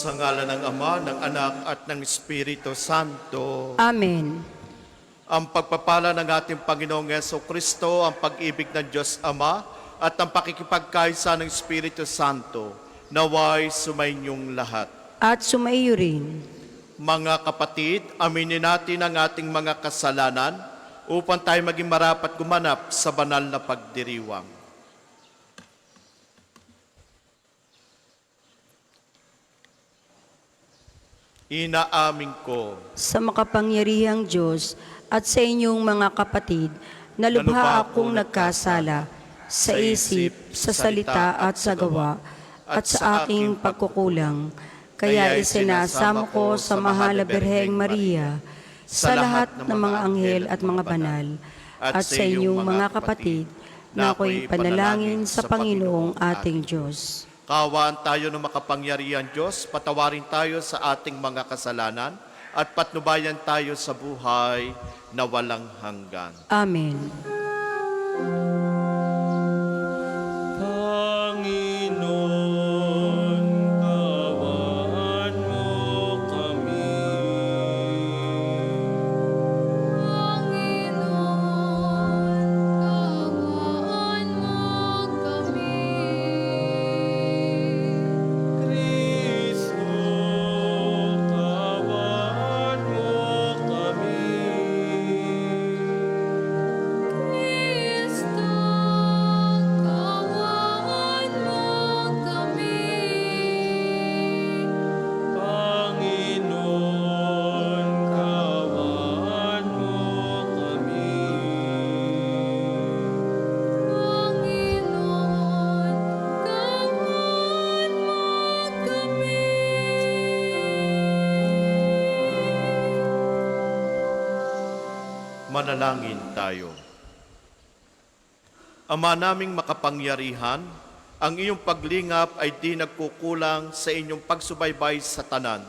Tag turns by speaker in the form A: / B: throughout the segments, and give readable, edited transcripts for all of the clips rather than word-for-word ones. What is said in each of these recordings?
A: Sa ngalan ng Ama, ng Anak, at ng Espiritu Santo.
B: Amen.
A: Ang pagpapala ng ating Panginoong Jesucristo, ang pag-ibig ng Diyos Ama, at ang pakikipagkaisa ng Espiritu Santo, naway sumainyong lahat.
B: At sumaiyo rin.
A: Mga kapatid, aminin natin ang ating mga kasalanan upang tayo maging marapat gumanap sa banal na pagdiriwang. Inaamin ko
B: Sa makapangyarihang Diyos at sa inyong mga kapatid, na lubha akong nagkasala sa isip, sa salita at sa gawa, at sa aking pagkukulang. Kaya isinasamo ko sa mahal na Birheng Maria, sa lahat ng mga anghel at mga banal, at sa inyong mga kapatid, na ako'y panalangin sa Panginoong ating Diyos.
A: Kaawaan tayo ng makapangyarihan Diyos, patawarin tayo sa ating mga kasalanan, at patnubayan tayo sa buhay na walang hanggan.
B: Amen.
C: Panginoon, kaawaan mo kami. Kristo, kaawaan mo kami. Panginoon, kaawaan mo kami.
A: Manalangin tayo. Ama naming makapangyarihan, ang iyong paglingap ay di nagkukulang sa inyong pagsubaybay sa tanan.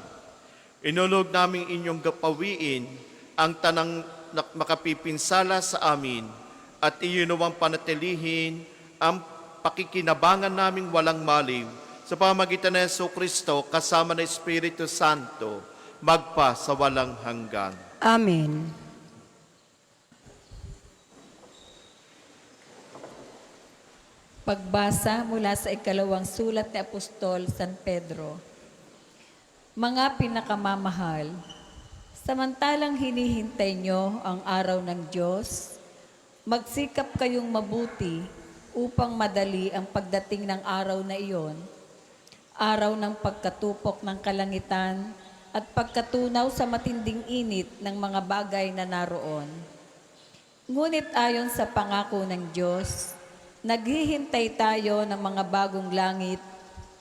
A: Inulog namin inyong gapawiin ang tanang makapipinsala sa amin at iyunawang panatilihin ang pakikinabangan naming walang maliw sa pamagitan ng Jesucristo kasama ng Espiritu Santo magpa sa walang hanggan.
B: Amen.
D: Pagbasa mula sa ikalawang sulat ni Apostol San Pedro. Mga pinakamamahal, samantalang hinihintay nyo ang araw ng Diyos, magsikap kayong mabuti upang madali ang pagdating ng araw na iyon, araw ng pagkatupok ng kalangitan at pagkatunaw sa matinding init ng mga bagay na naroon. Ngunit ayon sa pangako ng Diyos, naghihintay tayo ng mga bagong langit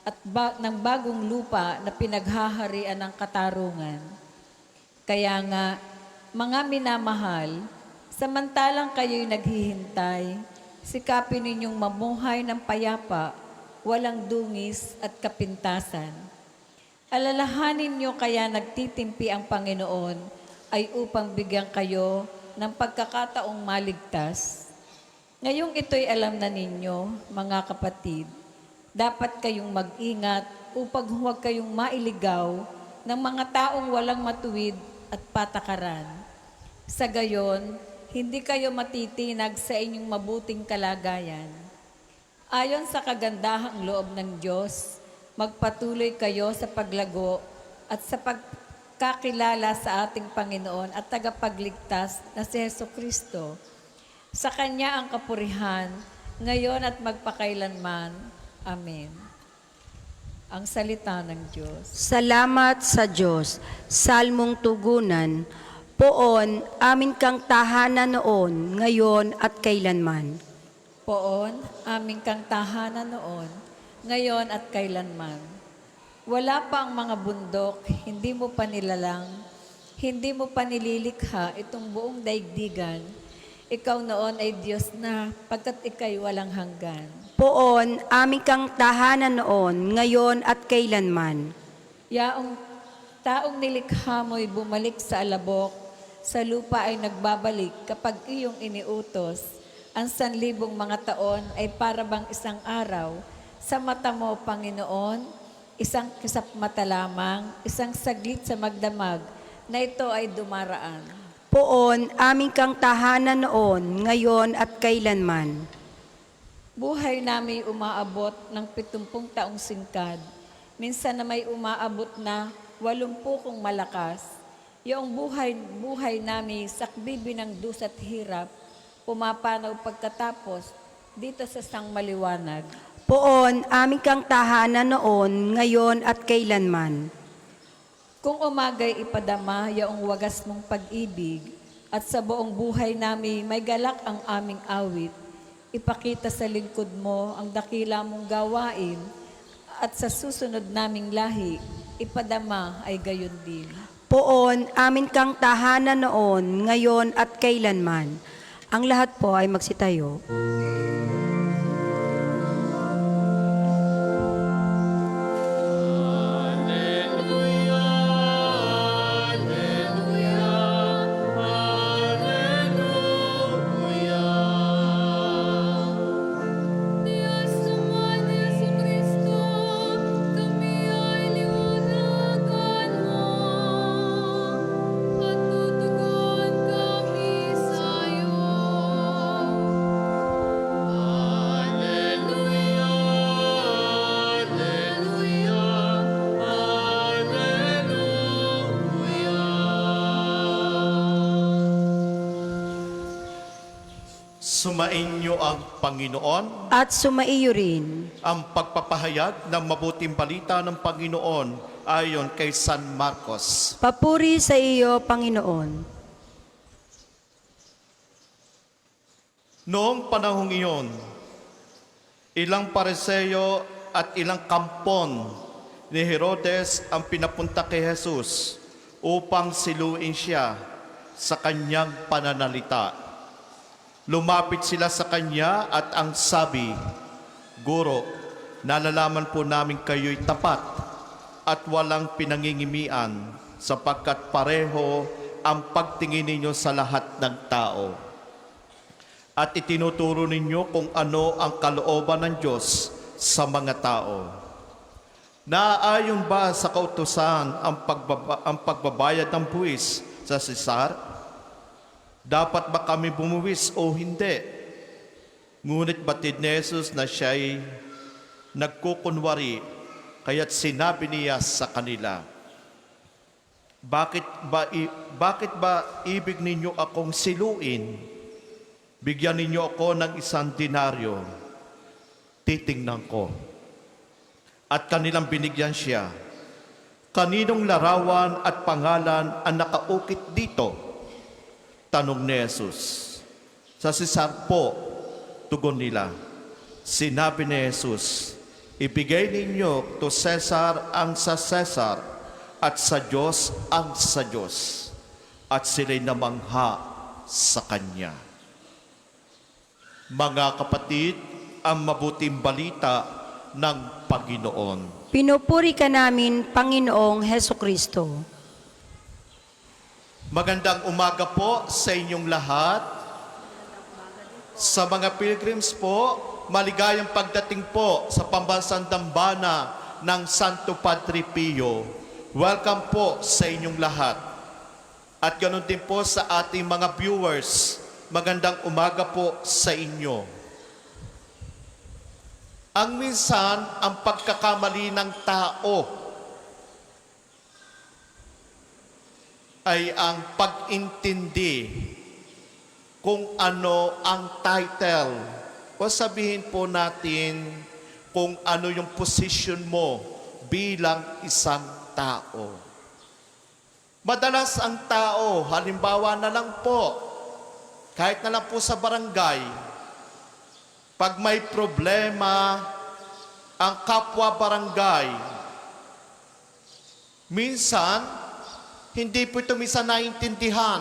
D: at ng bagong lupa na pinaghaharian ng katarungan. Kaya nga, mga minamahal, samantalang kayo'y naghihintay, sikapin ninyong mamuhay ng payapa, walang dungis at kapintasan. Alalahanin niyo kaya nagtitimpi ang Panginoon ay upang bigyan kayo ng pagkakataong maligtas. Ngayong ito'y alam na ninyo, mga kapatid, dapat kayong mag-ingat upang huwag kayong mailigaw ng mga taong walang matuwid at patakaran. Sa gayon, hindi kayo matitinag sa inyong mabuting kalagayan. Ayon sa kagandahang loob ng Diyos, magpatuloy kayo sa paglago at sa pagkakilala sa ating Panginoon at tagapagligtas na si Jesucristo. Sa Kanya ang kapurihan, ngayon at magpakailanman. Amen. Ang salita ng Diyos.
B: Salamat sa Diyos. Salmong tugunan. Poon, amin kang tahanan noon, ngayon at kailanman.
D: Poon, aming kang tahanan noon, ngayon at kailanman. Wala pa ang mga bundok, hindi mo pa nilalang, hindi mo pa nililikha itong buong daigdigan. Ikaw noon ay Diyos na, pagkat ika'y walang hanggan.
B: Poon, amin kang tahanan noon, ngayon at kailanman.
D: Yaong taong nilikha mo'y bumalik sa alabok, sa lupa ay nagbabalik kapag iyong iniutos. Ang 1,000 mga taon ay para bang isang araw. Sa mata mo, Panginoon, isang kisap mata lamang, isang saglit sa magdamag, na ito ay dumaraan.
B: Poon, aming kang tahanan noon, ngayon at kailanman.
D: Buhay namin umaabot ng 70 taong singkad. Minsan na may umaabot na 80 kung malakas. Yung buhay namin sakbibi ng dusat hirap, pumapanaw pagkatapos dito sa sang maliwanag.
B: Poon, aming kang tahanan noon, ngayon at kailanman.
D: Kung umagay ipadama yaong wagas mong pag-ibig, at sa buong buhay namin may galak ang aming awit, ipakita sa lingkod mo ang dakila mong gawain, at sa susunod naming lahi, ipadama ay gayon din.
B: Poon, amin kang tahanan noon, ngayon at kailanman. Ang lahat po ay magsitayo.
E: Diyos naman, Jesucristo, kami ay liwanagan mo, at tutugon kami sa'yo. Alleluia, Alleluia,
A: Sumainyo ang Panginoon.
B: At sumaiyo rin.
A: Ang pagpapahayag ng mabuting balita ng Panginoon ayon kay San Marcos.
B: Papuri sa iyo, Panginoon.
A: Noong panahong iyon, ilang pareseyo at ilang kampon ni Herodes ang pinapunta kay Jesus upang siluin siya sa kanyang pananalita. Lumapit sila sa kanya at ang sabi, Guro, nalalaman po namin kayo'y tapat at walang pinangingimian sapagkat pareho ang pagtingin ninyo sa lahat ng tao. At itinuturo ninyo kung ano ang kalooban ng Diyos sa mga tao. Naaayon ba sa kautusan ang pagbabayad ng buwis sa Cesar? Dapat ba kami bumuwis o hindi? Ngunit batid ni Jesus na siya'y nagkukunwari, kaya't sinabi niya sa kanila, Bakit ba ibig ninyo akong siluin? Bigyan ninyo ako ng 1 denaryo. Titingnan ko. At kanilang binigyan siya. Kaninong larawan at pangalan ang nakaukit dito? Tanong ni Jesus. Sa Cesar po, tugon nila. Sinabi ni Jesus, ibigay ninyo to Cesar ang sa Cesar at sa Diyos ang sa Diyos. At sila'y namangha sa Kanya. Mga kapatid, ang mabuting balita ng Panginoon.
B: Pinupuri ka namin, Panginoong Hesukristo.
A: Magandang umaga po sa inyong lahat. Sa mga pilgrims po, maligayang pagdating po sa pambansang dambana ng Santo Padre Pio. Welcome po sa inyong lahat. At ganoon din po sa ating mga viewers, magandang umaga po sa inyo. Ang minsan, ang pagkakamali ng tao ay ang pag-intindi kung ano ang title o sabihin po natin kung ano yung position mo bilang isang tao. Madalas ang tao, halimbawa na lang po, kahit na lang po sa barangay, pag may problema ang kapwa barangay, minsan, hindi po ito minsan naiintindihan.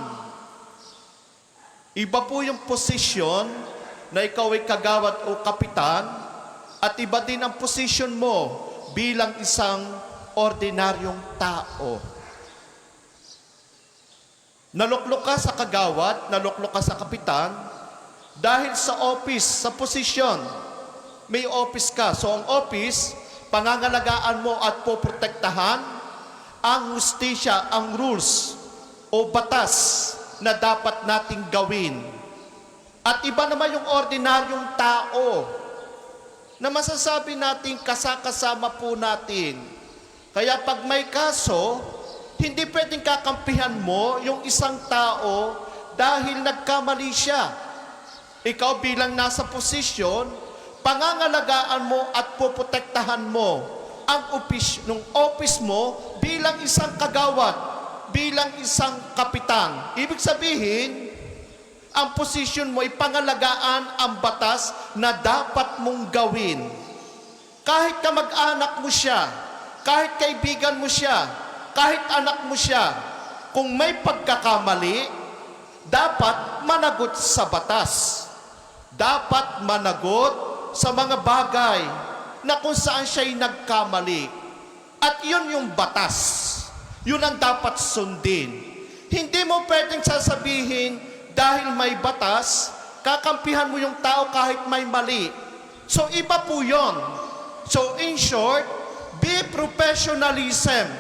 A: Iba po yung posisyon na ikaw ay kagawad o kapitan at iba din ang posisyon mo bilang isang ordinaryong tao. Naluklok ka sa kagawad, naluklok ka sa kapitan dahil sa office, sa posisyon. May office ka. So ang office, pangangalagaan mo at poprotektahan ang hustisya, ang rules o batas na dapat nating gawin. At iba naman yung ordinaryong tao na masasabi natin kasama po natin. Kaya pag may kaso, hindi pwedeng kakampihan mo yung isang tao dahil nagkamali siya. Ikaw bilang nasa posisyon, pangangalagaan mo at poprotektahan mo ang office mo bilang isang kagawad, bilang isang kapitan. Ibig sabihin, ang posisyon mo ay pangalagaan ang batas na dapat mong gawin. Kahit kamag-anak mo siya, kahit kaibigan mo siya, kahit anak mo siya, kung may pagkakamali, dapat managot sa batas. Dapat managot sa mga bagay na kung saan siya'y nagkamali. At yun yung batas. Yun ang dapat sundin. Hindi mo pwedeng sasabihin dahil may batas, kakampihan mo yung tao kahit may mali. So iba po yun. So in short, be professionalism.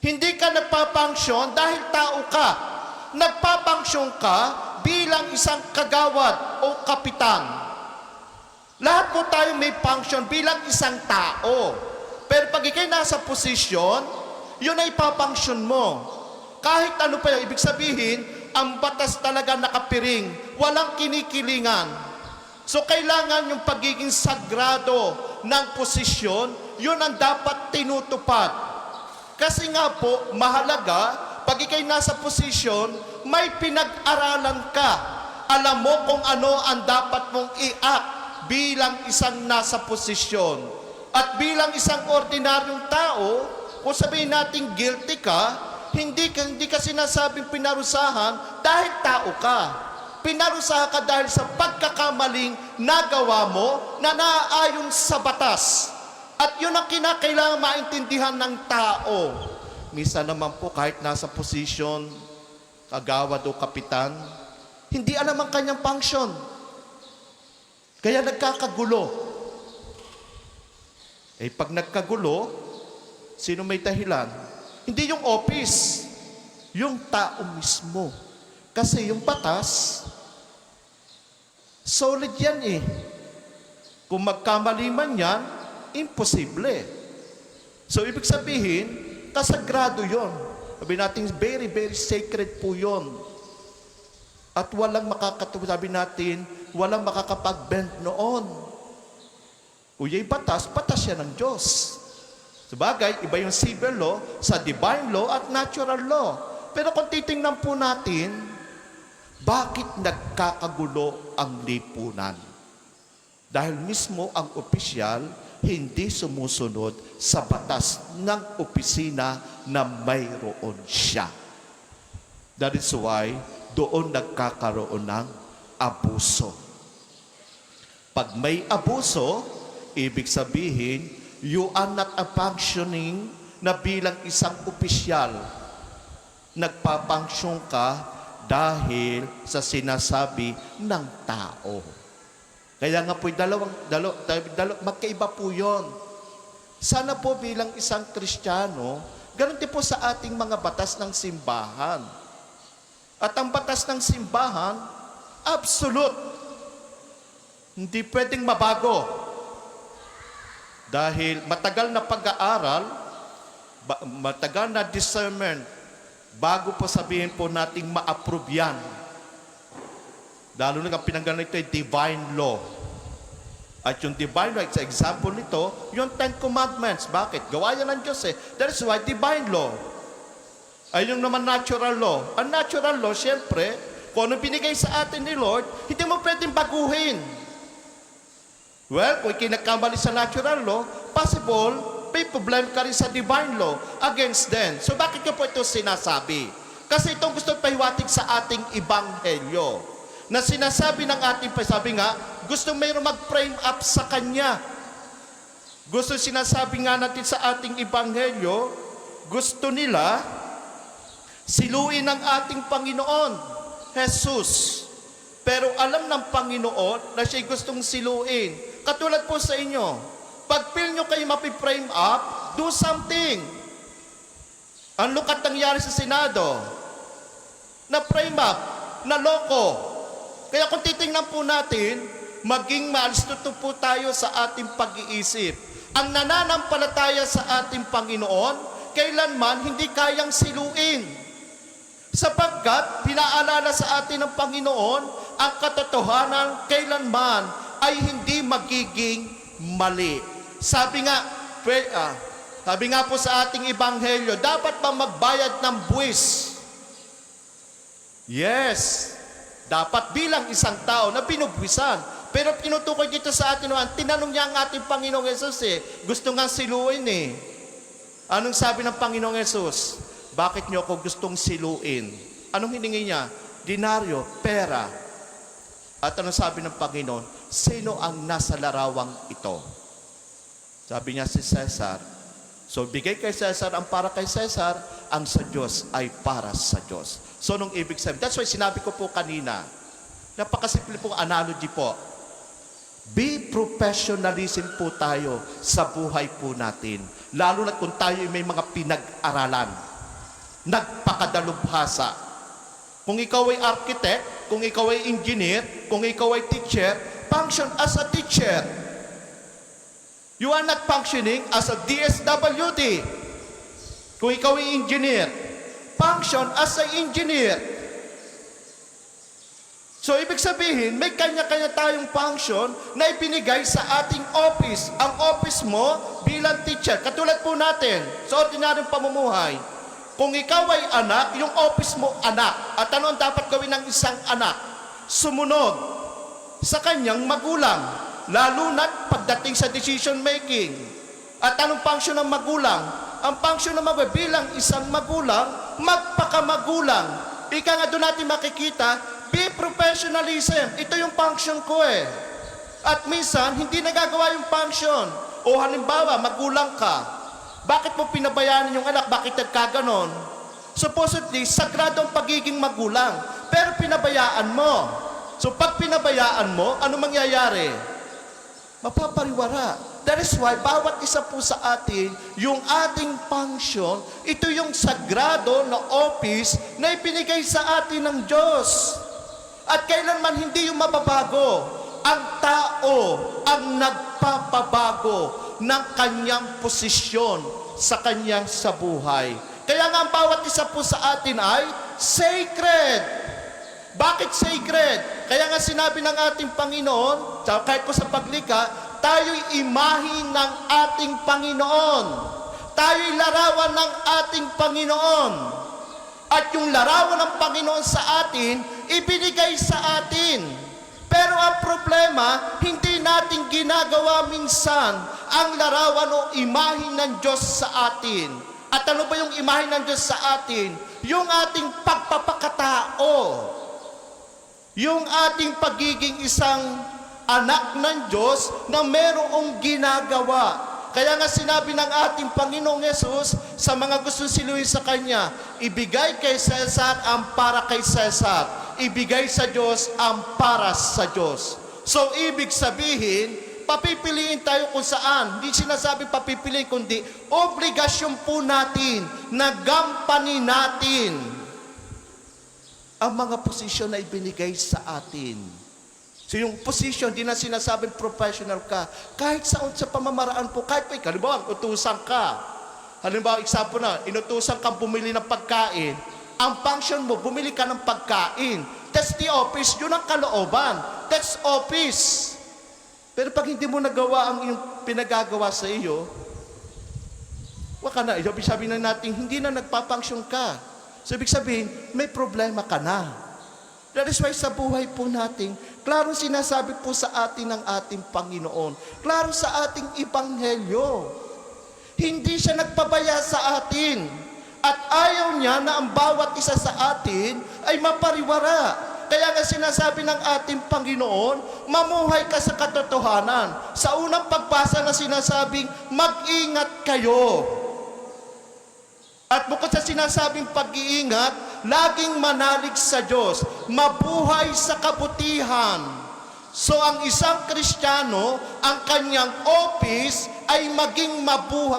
A: Hindi ka nagpapangsyon dahil tao ka. Nagpapangsyon ka bilang isang kagawad o kapitan. Lahat po tayo may function bilang isang tao. Pero pag ikay nasa posisyon, yun ay papangsyon mo. Kahit ano pa yun, ibig sabihin, ang batas talaga nakapiring, walang kinikilingan. So kailangan yung pagiging sagrado ng posisyon, yun ang dapat tinutupad. Kasi nga po, mahalaga, pag ikay nasa posisyon, may pinag-aralan ka. Alam mo kung ano ang dapat mong i-act bilang isang nasa posisyon. At bilang isang ordinaryong tao, kung sabihin natin guilty ka, hindi ka sinasabing pinarusahan dahil tao ka. Pinarusahan ka dahil sa pagkakamaling nagawa mo na naaayon sa batas. At yun ang kinakailangan maintindihan ng tao. Minsan naman po kahit nasa posisyon, kagawad o kapitan, hindi alam ang kanyang function. Kaya nagkakagulo. Pag nagkagulo, sino may dahilan? Hindi yung office, yung tao mismo. Kasi yung batas, solid yan Kung magkamali man yan, imposible. So, ibig sabihin, kasagrado yon. Sabi natin, very, very sacred po yon. At walang sabi natin, walang makakapag-bend noon. Uyay batas, batas yan ng Diyos. Sabagay, iba yung civil law sa divine law at natural law. Pero kung titingnan po natin, bakit nagkakagulo ang lipunan? Dahil mismo ang opisyal hindi sumusunod sa batas ng opisina na mayroon siya. That is why doon nagkakaroon ng abuso. Pag may abuso, ibig sabihin, you are not a functioning na bilang isang opisyal. Nagpapangsyon ka dahil sa sinasabi ng tao. Kaya nga po, magkaiba po yun. Sana po bilang isang Kristiyano, ganun din po sa ating mga batas ng simbahan. At ang batas ng simbahan, absolute. Hindi pwedeng mabago. Dahil matagal na pag-aaral, matagal na discernment, bago po sabihin po nating ma-approve yan. Lalo na ang pinanggalan nito ay divine law. At yung divine law, sa example nito, yung 10 Commandments. Bakit? Gawa yan ng Diyos That is why divine law. Ay yung naman natural law. Ang natural law, siyempre, kung ano binigay sa atin ni Lord, hindi mo pwedeng baguhin. Well, kung kinagkamali sa natural law, possible, may problem ka rin sa divine law against them. So bakit ko po ito sinasabi? Kasi itong gusto pahiwatig sa ating ibanghelyo. Na sinasabi ng ating, sabi nga, gusto mayroong mag-frame up sa Kanya. Gusto sinasabi nga natin sa ating ibanghelyo, gusto nila siluin ang ating Panginoon, Jesus. Pero alam ng Panginoon na siya'y gustong siluin. Katulad po sa inyo, pag feel nyo kayo mapiprame up, do something. Ang look at nangyari sa Senado, na frame up, na loko. Kaya kung titingnan po natin, maging maalistuto po tayo sa ating pag-iisip. Ang nananampalataya sa ating Panginoon, kailanman hindi kayang siluin. Sapagkat pinaalala sa atin ng Panginoon, ang katotohanan kailanman ay hindi magiging mali. Sabi nga po sa ating ebanghelyo, dapat ba magbayad ng buwis? Yes, dapat bilang isang tao na pinubwisan. Pero tinutukoy dito sa atin naman, tinanong niya ang ating Panginoong Yesus gusto nga siluin Anong sabi ng Panginoong Yesus? Bakit niyo ako gustong siluin? Anong hiningi niya? Dinaryo, pera. At anong sabi ng Panginoon? Sino ang nasa larawang ito? Sabi niya si Cesar. So bigay kay Cesar ang para kay Cesar, ang sa Diyos ay para sa Diyos. So nung ibig sabihin, that's why sinabi ko po kanina, napakasimple pong analogy po. Be professionalism po tayo sa buhay po natin. Lalo na kung tayo may mga pinag-aralan. Nagpakadalubhasa. Kung ikaw ay architect, kung ikaw ay engineer, kung ikaw ay teacher, function as a teacher. You are not functioning as a DSWD. Kung ikaw ay engineer, function as an engineer. So, ibig sabihin, may kanya-kanya tayong function na ibinigay sa ating office. Ang office mo bilang teacher. Katulad po natin, sa ordinaryong pamumuhay. Kung ikaw ay anak, yung office mo anak. At ano ang dapat gawin ng isang anak? Sumunod sa kanyang magulang. Lalo na pagdating sa decision making. At anong function ng magulang? Ang function ng magulang, bilang isang magulang, magpakamagulang. Ika nga doon natin makikita, be professionalism. Ito yung function ko At minsan, hindi nagagawa yung function. O halimbawa, magulang ka. Bakit mo pinabayaan yung anak? Bakit nagkaganon? Supposedly, sagrado ang pagiging magulang. Pero pinabayaan mo. So pag pinabayaan mo, ano mangyayari? Mapapariwara. That is why, bawat isa po sa atin, yung ating function, ito yung sagrado na office na ipinigay sa atin ng Diyos. At kailanman hindi yung mababago. Ang tao ang nagpapabago ng kanyang posisyon sa kanyang sa buhay. Kaya nga ang bawat isa po sa atin ay sacred. Bakit sacred? Kaya nga sinabi ng ating Panginoon, kahit po sa paglikha, tayo'y imahe ng ating Panginoon. Tayo'y larawan ng ating Panginoon. At yung larawan ng Panginoon sa atin, ibinigay sa atin. Pero ang problema, hindi natin ginagawa minsan ang larawan o imahe ng Diyos sa atin. At ano ba yung imahe ng Diyos sa atin? Yung ating pagpapakatao. Yung ating pagiging isang anak ng Diyos na merong ginagawa. Kaya nga sinabi ng ating Panginoong Yesus sa mga gusto siluhin sa Kanya, ibigay kay Cesar ang para kay Cesar. Ibigay sa Diyos ang para sa Diyos. So, ibig sabihin, papipiliin tayo kung saan. Hindi sinasabing papipiliin, kundi obligasyon po natin na gampanin natin ang mga posisyon na ibinigay sa atin. So yung position, di na sinasabing professional ka. Kahit sa pamamaraan po, kahit pa halimbawa, utusan ka. Halimbawa, example na, inutusan kang bumili ng pagkain. Ang function mo, bumili ka ng pagkain. That's the office. Yun ang kalooban. That's office. Pero pag hindi mo nagawa ang iyong pinagagawa sa iyo, waka na. Ibig sabihin na natin, hindi na nagpapunction ka. So ibig sabihin, may problema ka na. That is why sa buhay po natin, klaro sinasabi po sa atin ng ating Panginoon. Klaro sa ating Ebanghelyo. Hindi siya nagpabaya sa atin. At ayaw niya na ang bawat isa sa atin ay mapariwara. Kaya nga sinasabi ng ating Panginoon, mamuhay ka sa katotohanan. Sa unang pagbasa na sinasabing, mag-ingat kayo. At bukod sa sinasabing pag-iingat, laging manalig sa Diyos, mabuhay sa kabutihan. So ang isang Kristiyano, ang kanyang office, ay maging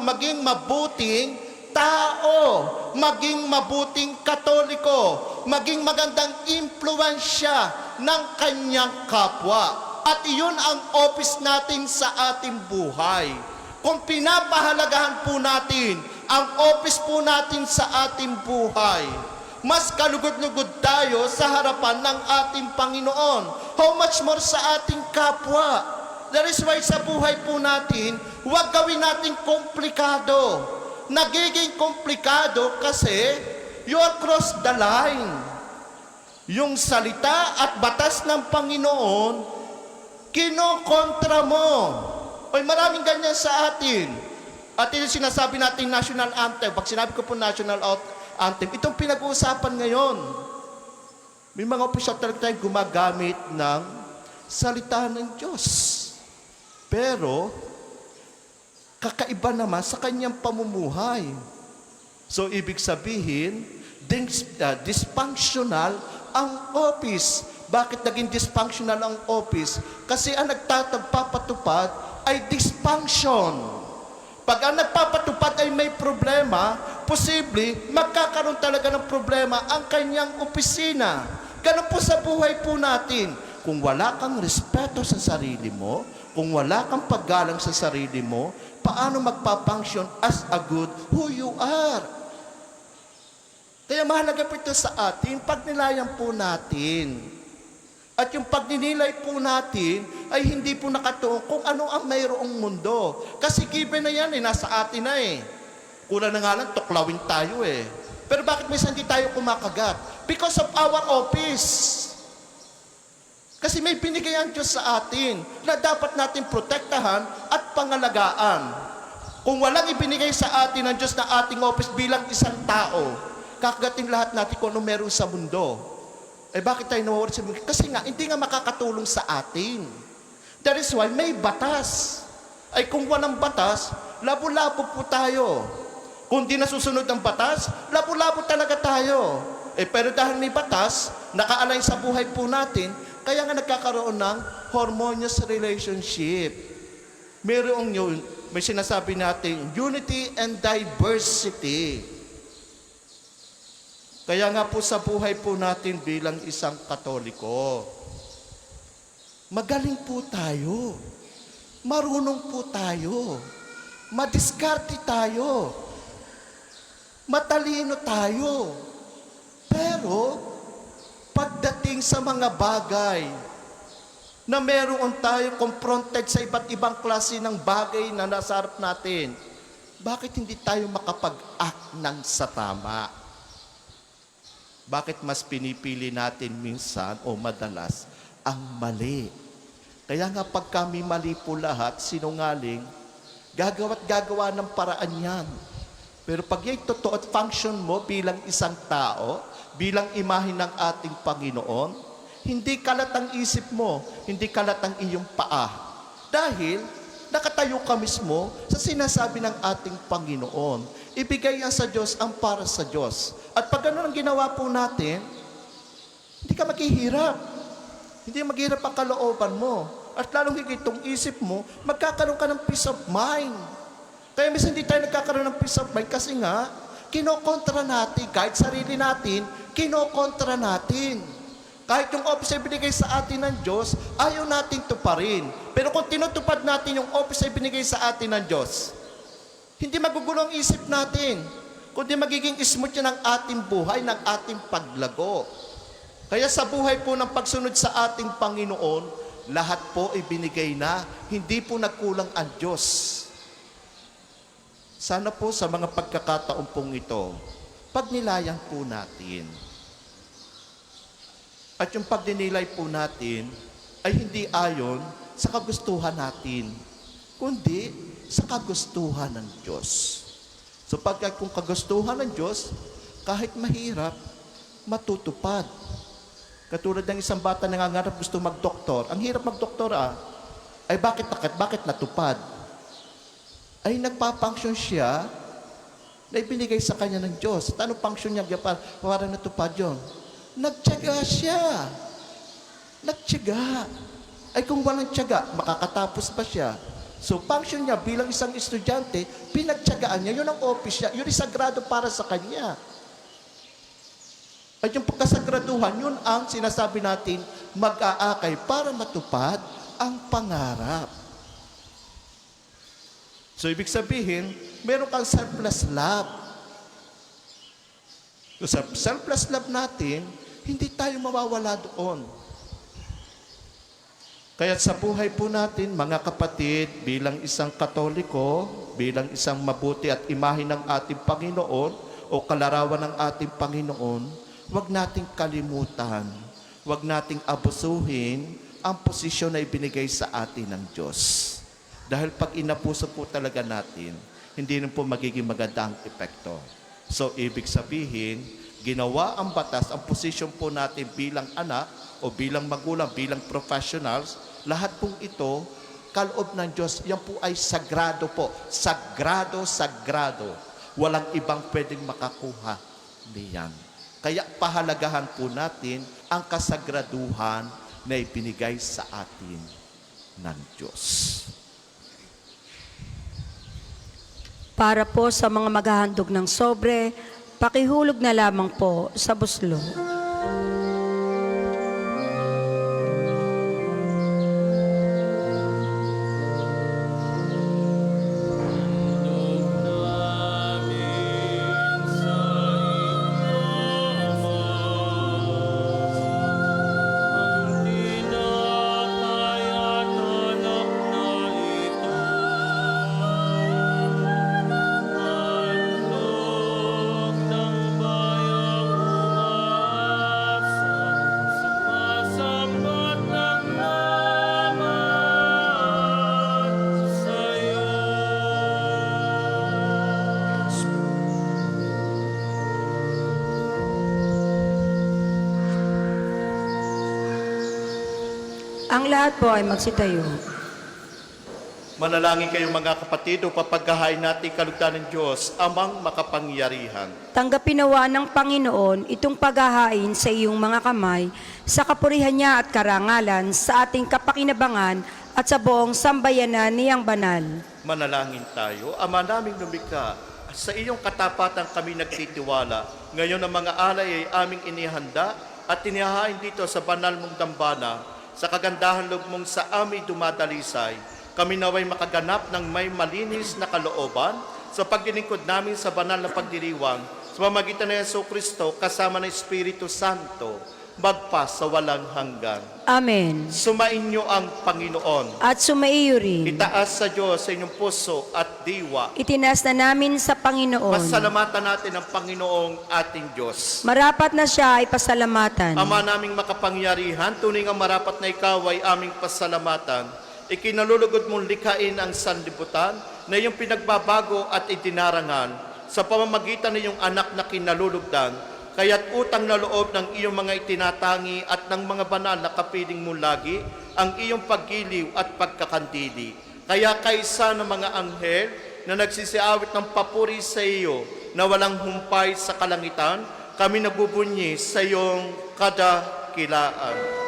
A: maging mabuting tao, maging mabuting Katoliko, maging magandang impluwensya ng kanyang kapwa. At iyon ang office natin sa ating buhay. Kung pinapahalagahan po natin ang office po natin sa ating buhay, mas kalugod-lugod tayo sa harapan ng ating Panginoon. How much more sa ating kapwa? That is why sa buhay po natin, huwag gawin natin komplikado. Nagiging komplikado kasi you are cross the line. Yung salita at batas ng Panginoon, kinokontra mo. Ay, maraming ganyan sa atin. At yung sinasabi natin national anthem, pag sinabi ko po national anthem, itong pinag-uusapan ngayon. May mga opisyal talaga tayong gumagamit ng salita ng Diyos. Pero, kakaiba naman sa kanyang pamumuhay. So, ibig sabihin, dysfunctional ang office. Bakit naging dysfunctional ang office? Kasi ang nagpapatupad ay dysfunction. Pag ang nagpapatupad ay may problema, posible magkakaroon talaga ng problema ang kanyang opisina. Ganun po sa buhay po natin. Kung wala kang respeto sa sarili mo, kung wala kang paggalang sa sarili mo, paano magpapunction as a good who you are? Kaya mahalaga po ito sa atin, pagnilayan po natin. At yung pagninilay po natin ay hindi po nakatuon kung ano ang mayroong mundo. Kasi given na yan, nasa atin na eh. Kulang na nga lang, tuklawin tayo eh. Pero bakit minsan hindi tayo kumakagat? Because of our office. Kasi may binigay ang Diyos sa atin na dapat natin protektahan at pangalagaan. Kung walang ibinigay sa atin ng Diyos na ating office bilang isang tao, kakagating lahat natin kung ano meron sa mundo. Eh bakit tayo nawawalan sa mundo? Kasi nga, hindi nga makakatulong sa atin. That is why may batas. Ay kung walang batas, labo-labo po tayo. Kung di nasusunod ang batas, labo-labo talaga tayo. Eh pero dahil may batas, nakaalay sa buhay po natin, kaya nga nagkakaroon ng harmonious relationship. May sinasabi natin, unity and diversity. Kaya nga po sa buhay po natin bilang isang Katoliko, magaling po tayo. Marunong po tayo. Madiskarte tayo. Matalino tayo. Pero, pagdating sa mga bagay na meron tayo confronted sa iba't ibang klase ng bagay na nasa harap natin, bakit hindi tayo makapag-act ng sa tama? Bakit mas pinipili natin minsan o madalas ang mali? Kaya nga pag kami mali po lahat, sinungaling, gagawa't gagawa ng paraan yan. Pero pag yung totoo at function mo bilang isang tao, bilang imahe ng ating Panginoon, hindi kalat ang isip mo, hindi kalat ang iyong paa. Dahil nakatayo ka mismo sa sinasabi ng ating Panginoon. Ibigay yan sa Diyos ang para sa Diyos. At pag ano ang ginawa po natin, hindi ka maghihirap. Hindi maghihirap ang kalooban mo. At lalong higit itong isip mo, magkakaroon ka ng peace of mind. Kaya minsan hindi tayo nagkakaroon ng peace of mind kasi nga, kinokontra natin, kahit sarili natin, kinokontra natin. Kahit yung office ay binigay sa atin ng Diyos, ayaw natin tuparin. Pero kung tinutupad natin yung office ay binigay sa atin ng Diyos, hindi magugulo ang isip natin, kundi magiging smooth yan ang ating buhay, ng ating paglago. Kaya sa buhay po ng pagsunod sa ating Panginoon, lahat po ay binigay na, hindi po nagkulang ang Diyos. Sana po sa mga pagkakataon pong ito, pagnilayan po natin. At yung pagninilay po natin ay hindi ayon sa kagustuhan natin, kundi sa kagustuhan ng Diyos. So pagka kung kagustuhan ng Diyos, kahit mahirap, matutupad. Katulad ng isang bata na nangangarap gusto magdoktor. Ang hirap magdoktor ay bakit natupad? Ay nagpapunction siya na ibinigay sa kanya ng Diyos. At anong function niya para natupad yun? Nagtiyaga siya. Nagtiyaga. Ay kung walang tiyaga, makakatapos ba siya?
F: So, function niya bilang isang estudyante, pinagtyagaan niya, yun ang office niya, yun ay sagrado para sa kanya. At yung pagkasagraduhan, yun ang sinasabi natin, mag-aakay para matupad ang pangarap. So, ibig sabihin, meron kang selfless love. So, sa selfless love natin, hindi tayo mawawala doon. Kaya sa buhay po natin, mga kapatid, bilang isang Katoliko, bilang isang mabuti at imahe ng ating Panginoon o kalarawan ng ating Panginoon, huwag nating kalimutan, huwag nating abusuhin ang posisyon na ibinigay sa atin ng Diyos. Dahil pag inapuso po talaga natin, hindi rin po magiging maganda ang epekto. So, ibig sabihin, ginawa ang batas, ang posisyon po natin bilang anak o bilang magulang, bilang professionals, lahat pong ito, kaloob ng Diyos, yan po ay sagrado po. Sagrado, sagrado. Walang ibang pwedeng makakuha niyan. Kaya pahalagahan po natin ang kasagraduhan na ibinigay sa atin ng Diyos.
B: Para po sa mga maghahandog ng sobre, pakihulog na lamang po sa buslo. Ang lahat po ay magsitayo.
A: Manalangin kayo mga kapatid o papaghahain natin kalugdan ng Diyos, amang makapangyarihan.
B: Tanggapin nawa ng Panginoon itong paghahain sa iyong mga kamay, sa kapurihan niya at karangalan, sa ating kapakinabangan at sa buong sambayanan niyang banal.
A: Manalangin tayo. Ama naming lumikha, sa iyong katapatan kami nagtitiwala. Ngayon ang mga alay ay aming inihanda at inihahain dito sa banal mong dambana. Sa kagandahan loob mong sa amin dumadalisay, kami naway makaganap ng may malinis na kalooban sa paglilingkod namin sa banal na pagdiriwang sa pamamagitan ng Jesucristo kasama ng Espiritu Santo, magpa sa walang hanggan.
B: Amen.
A: Sumainyo ang Panginoon.
B: At sumaiyo rin.
A: Itaas sa Diyos sa inyong puso at diwa.
B: Itinas na namin sa Panginoon.
A: Pasalamatan natin ang Panginoong ating Diyos.
B: Marapat na siya ay pasalamatan.
A: Ama naming makapangyarihan, tunay ang marapat na ikaw ay aming pasalamatan. Ikinalulugod mong likhain ang sanlibutan na iyong pinagbabago at itinarangal sa pamamagitan ng iyong anak na kinalulugdan. Kaya't utang na loob ng iyong mga itinatangi at ng mga banal na kapiling mo lagi ang iyong paggiliw at pagkakandili. Kaya kaysa ng mga anghel na nagsisiawit ng papuri sa iyo na walang humpay sa kalangitan, kami nagbubunyi sa iyong kadakilaan.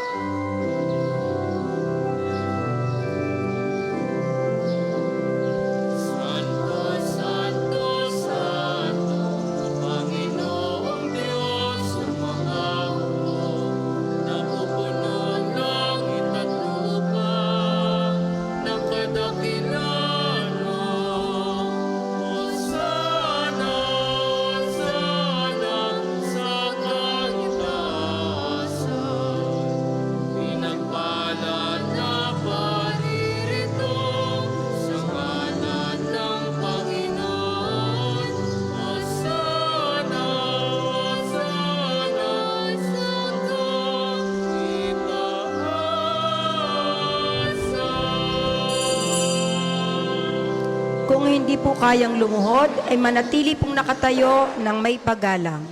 B: Kung hindi po kayang lumuhod, ay manatili pong nakatayo ng may paggalang.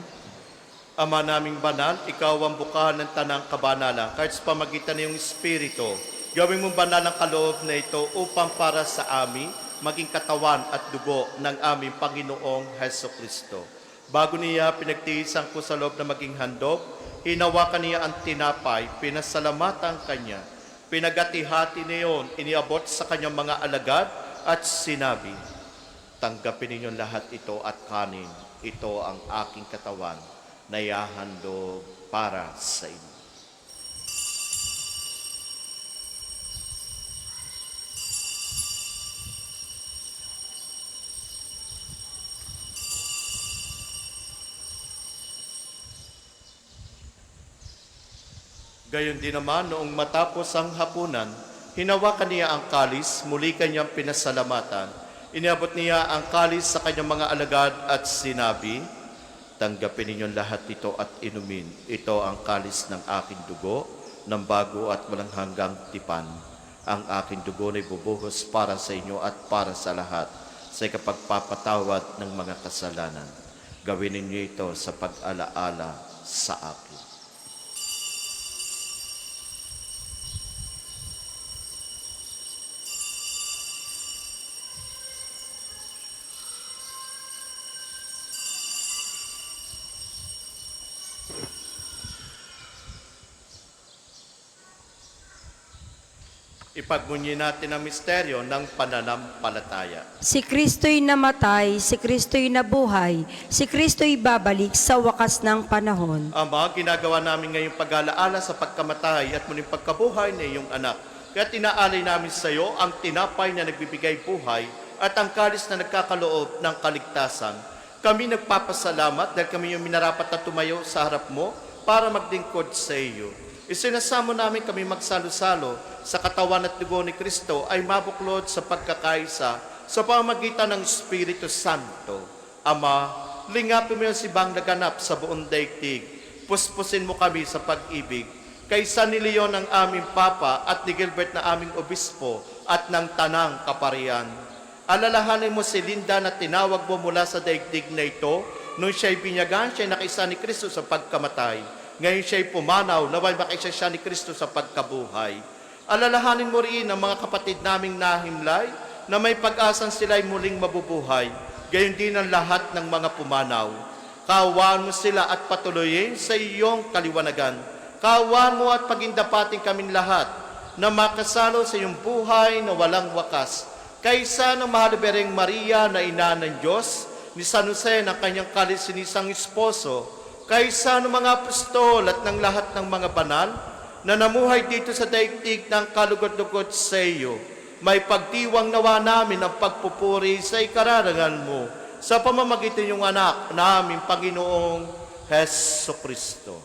A: Ama naming banal, ikaw ang bukahan ng tanang kabanalan, kahit sa pamagitan ng iyong Espiritu. Gawin mong banal ang kaloob na ito upang para sa amin, maging katawan at dugo ng aming Panginoong Jesucristo. Bago niya pinagtiisan ko sa loob na maging handog, hinawakan niya ang tinapay, pinasalamatan kanya. Pinagati-hati niyon, iniabot sa kanyang mga alagad at sinabi, tanggapin ninyong lahat ito at kanin. Ito ang aking katawan na ihahandog para sa inyo. Gayon din naman, noong matapos ang hapunan, hinawakan niya ang kalis, muli kanyang pinasalamatan. Iniabot niya ang kalis sa kanyang mga alagad at sinabi, tanggapin ninyong lahat ito at inumin. Ito ang kalis ng aking dugo, ng bago at walang hanggang tipan. Ang aking dugo na ibubuhos para sa inyo at para sa lahat, sa ikapagpapatawad ng mga kasalanan. Gawin ninyo ito sa pag-alaala sa akin. Ipagmunyi natin ang misteryo ng pananampalataya.
B: Si Kristo'y namatay, si Kristo'y nabuhay, si Kristo'y babalik sa wakas ng panahon.
A: Ama, ginagawa namin ngayong pag-alaala sa pagkamatay at muling pagkabuhay ng iyong anak. Kaya tinaalay namin sa iyo ang tinapay na nagbibigay buhay at ang kalis na nagkakaloob ng kaligtasan. Kami nagpapasalamat dahil kami yung minarapat na tumayo sa harap mo para magdingkod sa iyo. Isinasamo namin kami magsalo-salo sa katawan at dugo ni Kristo ay mabuklod sa pagkakaisa sa pamamagitan ng Espiritu Santo. Ama, lingapin mo yung sibang naganap sa buong daigdig. Puspusin mo kami sa pag-ibig. Kay San Leon ang aming Papa at ni Gilbert na aming Obispo at ng Tanang Kaparian. Alalahanin mo si Linda na tinawag mo mula sa daigdig na ito nung siya'y binyagan, siya'y nakaisa ni Kristo sa pagkamatay. Ngayon siya'y pumanaw, naway makaisa siya ni Kristo sa pagkabuhay. Alalahanin mo rin ang mga kapatid naming nahimlay na may pag-asang sila'y muling mabubuhay. Gayon din ang lahat ng mga pumanaw. Kaawaan mo sila at patuloyin sa iyong kaliwanagan. Kaawaan mo at pagindapating kaming lahat na makasalo sa iyong buhay na walang wakas. Kaysa ng mahal Bereng Maria na ina ng Diyos, ni San Jose na kanyang kalisinisang esposo, kaysa ng mga apostol at ng lahat ng mga banal na namuhay dito sa daigdig ng kalugod-lugod sa iyo, may pagdiwang nawa namin ang pagpupuri sa ikararangan mo sa pamamagitan ng anak naming Panginoong Heso Kristo.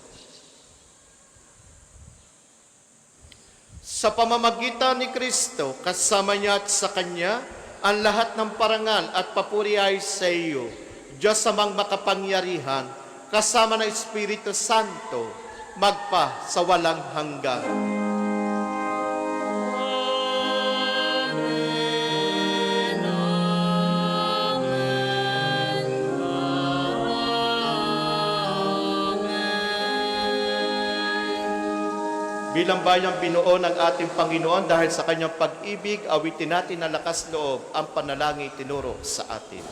A: Sa pamamagitan ni Kristo, kasama niya at sa Kanya, ang lahat ng parangal at papuri ay sa iyo, Diyos amang makapangyarihan, kasama ng Espiritu Santo, magpa sa walang hanggan. Bilang bayang binuo ng ating Panginoon dahil sa kanyang pag-ibig, awitin natin na lakas loob ang panalangin tinuro sa atin.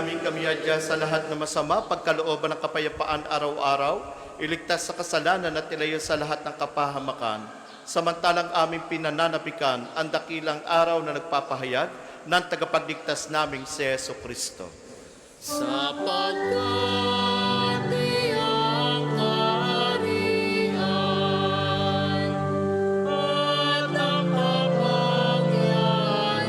A: namin kami adya sa lahat ng masama, pagkalooban ng kapayapaan araw-araw, iligtas sa kasalanan at ilayo sa lahat ng kapahamakan. Samantalang aming pinananabikan ang dakilang araw na nagpapahayag ng tagapagligtas naming si Yeso Kristo.
C: Sapagkat iyang kaharian at ang kapangyarihan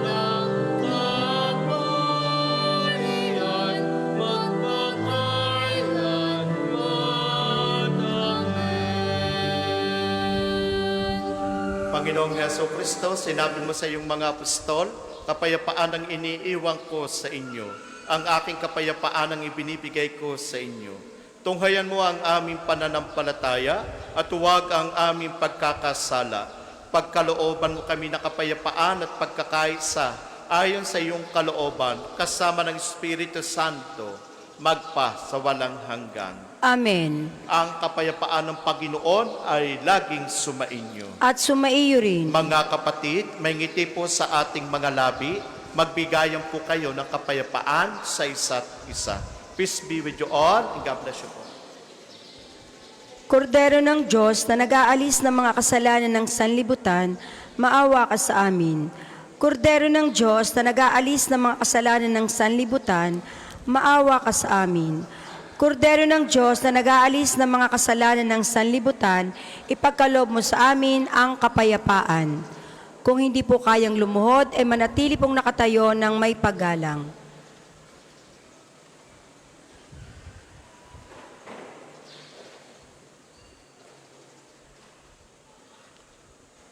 C: at ang kapurihan magpakailanman. Amen.
A: Panginoong Yeso Kristo, sinabi mo sa iyong mga apostol, kapayapaan ang iniiwan ko sa inyo. Ang aking kapayapaan ang ibinibigay ko sa inyo. Tunghayan mo ang aming pananampalataya at huwag ang aming pagkakasala. Pagkalooban mo kami ng kapayapaan at pagkakaisa ayon sa iyong kalooban, kasama ng Espiritu Santo, magpa sa walang hanggan.
B: Amen.
A: Ang kapayapaan ng Panginoon ay laging sumainyo.
B: At sumaiyo rin.
A: Mga kapatid, may ngiti po sa ating mga labi. Magbigayan po kayo ng kapayapaan sa isa't isa. Peace be with you all, and God bless you po.
B: Kordero ng Diyos na nag-aalis ng mga kasalanan ng sanlibutan, maawa ka sa amin. Kordero ng Diyos na nag-aalis ng mga kasalanan ng sanlibutan, maawa ka sa amin. Kordero ng Diyos na nag-aalis ng mga kasalanan ng sanlibutan, ipagkaloob mo sa amin ang kapayapaan. Kung hindi po kayang lumuhod, ay manatili pong nakatayo ng may paggalang.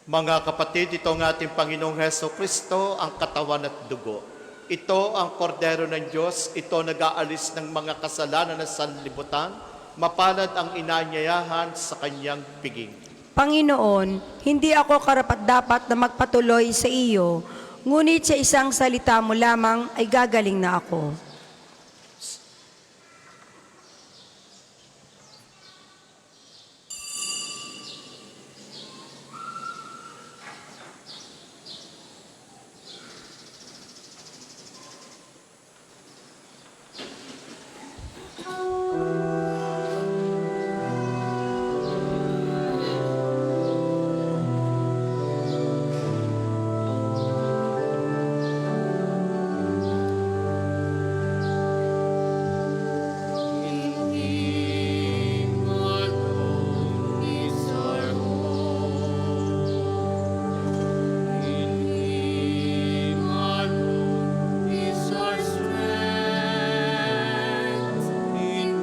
A: Mga kapatid, ito ang ating Panginoong Heso Kristo, ang katawan at dugo. Ito ang kordero ng Diyos, ito nag-aalis ng mga kasalanan ng sanlibutan, mapalad ang inanyayahan sa kanyang piging.
B: Panginoon, hindi ako karapat-dapat na magpatuloy sa iyo, ngunit sa isang salita mo lamang ay gagaling na ako.
C: In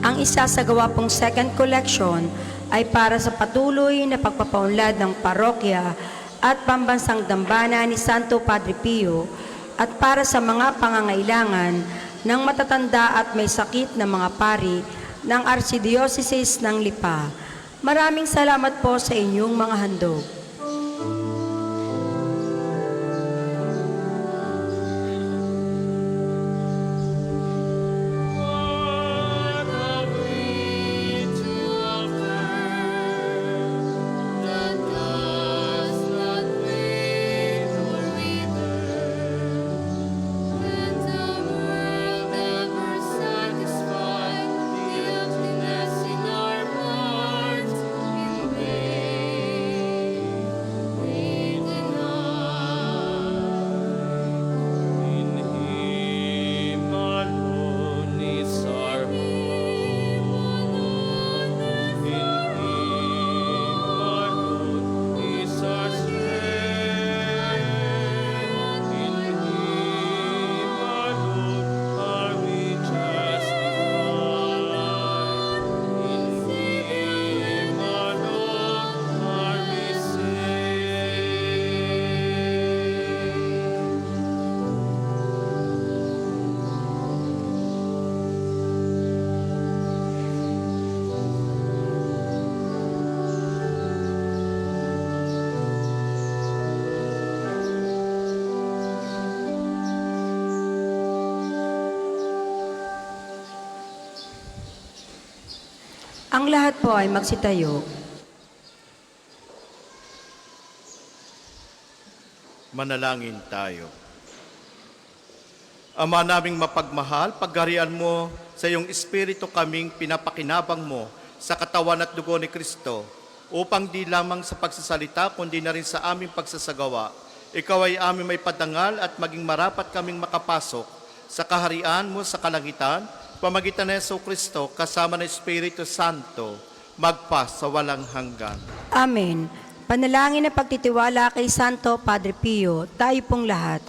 B: Ang isasagawa pong second collection ay para sa patuloy na pagpapaunlad ng parokya at pambansang dambana ni Santo Padre Pio at para sa mga pangangailangan ng matatanda at may sakit na mga pari ng Archdiocese ng Lipa. Maraming salamat po sa inyong mga handog.
C: What have we to offer that does not fade or wither?
E: Let the world ever satisfy the emptiness in our hearts in vain. We deny.
C: In Him alone is our hope. In Him alone is our strength. In Him alone are we justified. In Him alone are we saved.
B: Ang lahat po ay magsitayo.
A: Manalangin tayo. Ama naming mapagmahal, pagharian mo sa iyong Espiritu kaming pinapakinabang mo sa katawan at dugo ni Kristo upang di lamang sa pagsasalita kundi na rin sa aming pagsasagawa. Ikaw ay aming may padangal at maging marapat kaming makapasok sa kaharian mo sa kalangitan, pamagitan ni Yesu Kristo kasama ng Espiritu Santo, magpa sa walang hanggan.
B: Amen. Panalangin na pagtitiwala kay Santo Padre Pio, tayo pong lahat.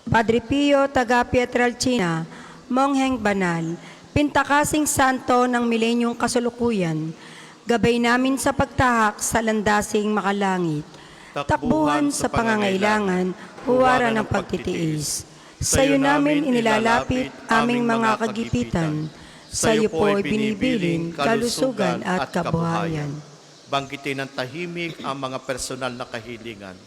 B: Padre Pio, taga Pietrelcina, Mongheng Banal, pintakasing santo ng milenyong kasulukuyan, gabay namin sa pagtahak sa landasing makalangit, takbuhan sa pangangailangan, huwara ng pagtitiis. Sa iyo namin inilalapit aming mga kagipitan, sa iyo po'y binibilin kalusugan at kabuhayan.
A: Banggitin ng tahimik ang mga personal na kahilingan.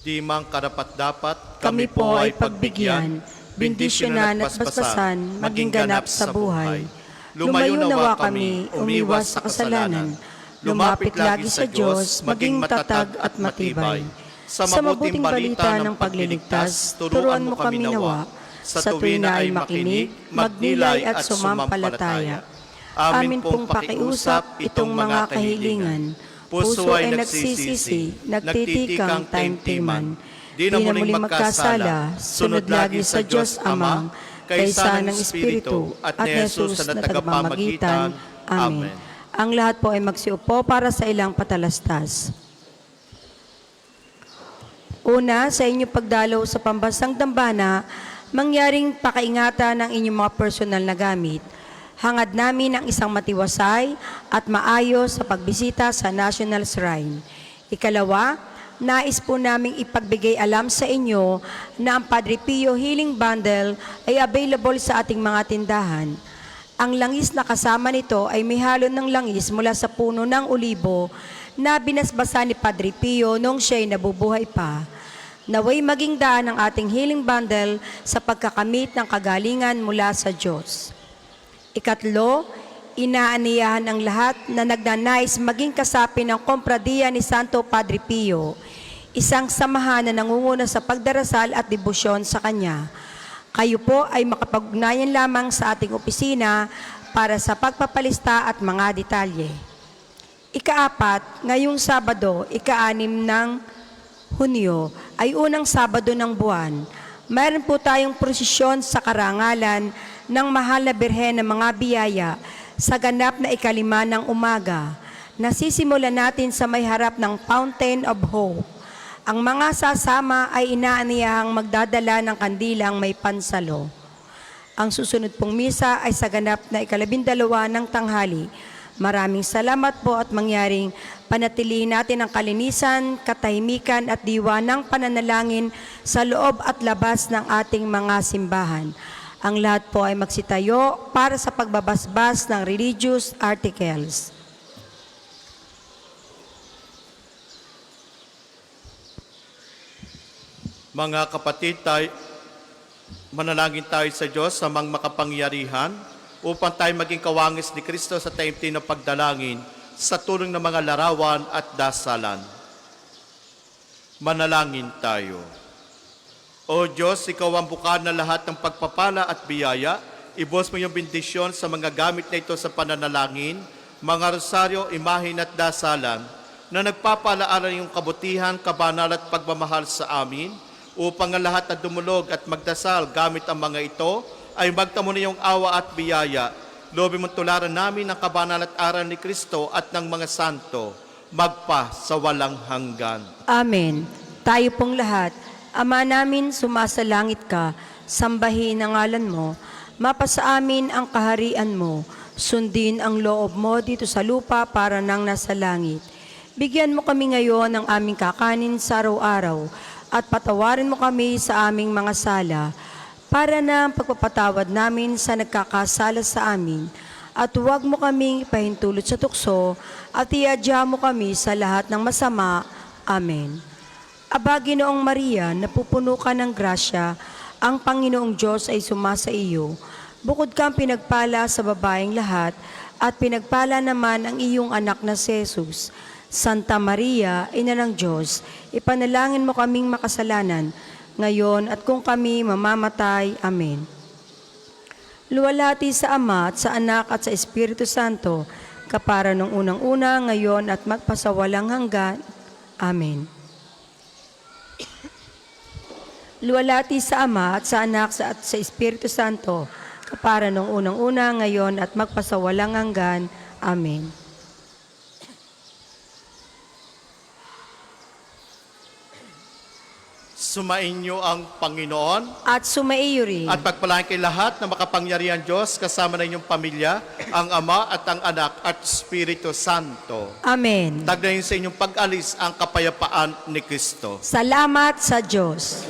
A: Di mang karapat-dapat,
B: Kami po ay pagbigyan, bendisyonan at basbasan, maging ganap sa buhay. Lumayo nawa kami, umiwas sa kasalanan, lumapit lagi sa Diyos, maging matatag at matibay. Sa mabuting balita ng pagliligtas, turuan mo kami nawa, sa tuwin na ay makinig, magnilay at sumampalataya. Amin pong pakiusap itong mga kahilingan. Puso ay nagsisisi, nagtitikang taimtiman. Di na muling magkasala, sunod lagi sa Diyos Amang, kaysa ng Espiritu at ni Jesus na tagapamagitan. Amen. Ang lahat po ay magsiupo para sa ilang patalastas. Una, sa inyong pagdalaw sa pambansang dambana, mangyaring pakaingatan ng inyong mga personal na gamit. Hangad namin ang isang matiwasay at maayos sa pagbisita sa National Shrine. Ikalawa, nais po naming ipagbigay alam sa inyo na ang Padre Pio Healing Bundle ay available sa ating mga tindahan. Ang langis na kasama nito ay may halo ng langis mula sa puno ng olibo na binasbasa ni Padre Pio noong siya'y nabubuhay pa. Naway maging daan ang ating healing bundle sa pagkakamit ng kagalingan mula sa Diyos. Ikatlo, inaaniyahan ang lahat na nagnanais maging kasapi ng Kompradiya ni Santo Padre Pio, isang samahan na nangunguna sa pagdarasal at debosyon sa Kanya. Kayo po ay makapag-ugnayan lamang sa ating opisina para sa pagpapalista at mga detalye. Ikaapat, ngayong Sabado, ika-6 ng Hunyo, ay unang Sabado ng buwan. Mayroon po tayong prosesyon sa karangalan ng Mahal na Birhen ng mga biyaya sa ganap na ika-5 ng umaga. Nasisimulan natin sa may harap ng Fountain of Hope. Ang mga sasama ay inaaniyahang magdadala ng kandilang may pansalo. Ang susunod pong misa ay sa ganap na 12 ng tanghali. Maraming salamat po at mangyaring panatilihin natin ang kalinisan, katahimikan at diwa ng pananalangin sa loob at labas ng ating mga simbahan. Ang lahat po ay magsitayo para sa pagbabasbas ng religious articles.
A: Mga kapatid, manalangin tayo sa Diyos sa mga makapangyarihan upang tayo maging kawangis ni Kristo sa taimtim ng pagdalangin sa tulong ng mga larawan at dasalan. Manalangin tayo. O Diyos, Ikaw ang bukal na lahat ng pagpapala at biyaya. Ibos mo yung bendisyon sa mga gamit na ito sa pananalangin, mga rosaryo, imahin at dasalan na nagpapaalala yung kabutihan, kabanal at pagmamahal sa amin upang ang lahat na dumulog at magdasal gamit ang mga ito ay magtamo na yung awa at biyaya. Lobin mong tularan namin ang kabanal at aral ni Kristo at ng mga santo magpa sa walang hanggan.
B: Amen. Tayo pong lahat, Ama namin, sumasalangit ka, sambahin ang ngalan mo, mapasa amin ang kaharian mo, sundin ang loob mo dito sa lupa para nang nasa langit. Bigyan mo kami ngayon ng aming kakanin sa araw-araw at patawarin mo kami sa aming mga sala para na ang pagpapatawad namin sa nagkakasala sa amin. At huwag mo kaming pahintulot sa tukso at iadya mo kami sa lahat ng masama. Amen. Aba, Ginoong Maria, napupuno ka ng grasya, ang Panginoong Diyos ay sumasa iyo. Bukod kang pinagpala sa babaeng lahat, at pinagpala naman ang iyong anak na si Jesus. Santa Maria, Ina ng Diyos, ipanalangin mo kaming makasalanan, ngayon at kung kami mamamatay. Amen. Luwalhati sa Ama at sa Anak at sa Espiritu Santo, kapara nung unang-una, ngayon at magpasawalang hanggan. Amen. Luwalhati sa Ama at sa Anak at sa Espiritu Santo, kapara nung unang-una, ngayon at magpasawalang hanggan. Amen.
A: Sumainyo ang Panginoon
B: At sumaiyo rin.
A: at pagpalain kay lahat na makapangyarihan Diyos kasama na inyong pamilya, ang Ama at ang Anak at Espiritu Santo.
B: Amen.
A: Tagdayin sa inyong pag-alis ang kapayapaan ni Kristo.
B: Salamat sa Diyos.